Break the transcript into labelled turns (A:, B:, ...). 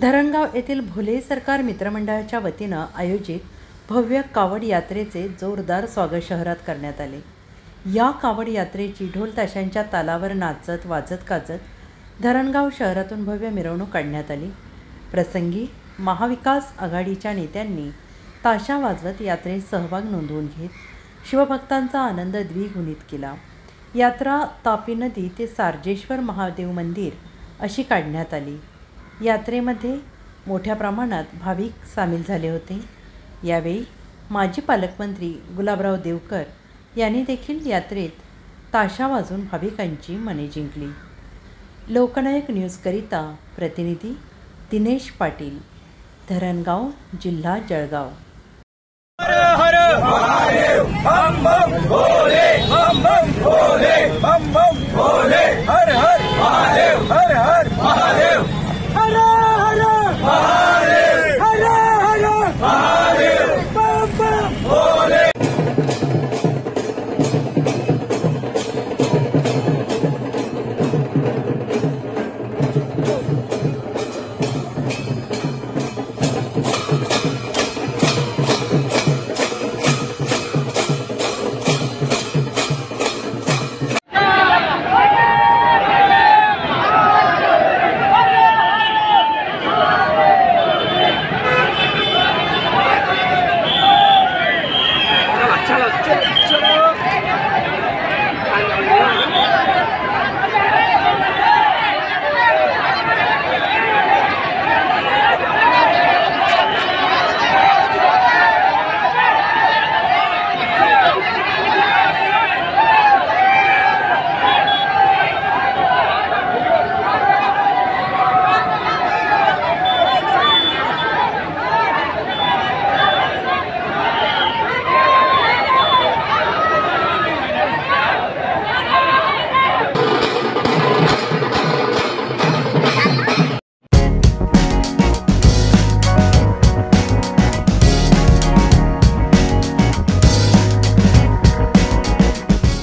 A: धरणगाव येथील भोले सरकार मित्रमंडळाच्या वतीनं आयोजित भव्य कावड यात्रेचे जोरदार स्वागत शहरात करण्यात आले। या कावड यात्रेची ढोल ताशांच्या तालावर नाचत वाजत गाजत धरणगाव शहरातून भव्य मिरवणूक काढण्यात आली। प्रसंगी महाविकास आघाडीच्या नेत्यांनी ताशा वाजवत यात्रेत सहभाग नोंदवून घेत शिवभक्तांचा आनंद द्विगुणित केला। यात्रा तापी नदी ते सार्जेश्वर महादेव मंदिर अशी काढण्यात आली। यात्रेमध्ये मोठ्या प्रमाणात भाविक सामील झाले होते। यावेळी माजी पालकमंत्री गुलाबराव देवकर यांनी देखील यात्रेत ताशा वाजवून भाविकांची मने जिंकली। लोकनायक न्यूजकरिता प्रतिनिधी दिनेश पाटील, धरणगाव, जिल्हा जळगाव।
B: हर हर महादेव, बम बम भोले, बम बम भोले, बम बम भोले, हर हर महादेव, हर हर महादेव, हर हर महादेव, हर हर महादेव, बम बम भोले। चलो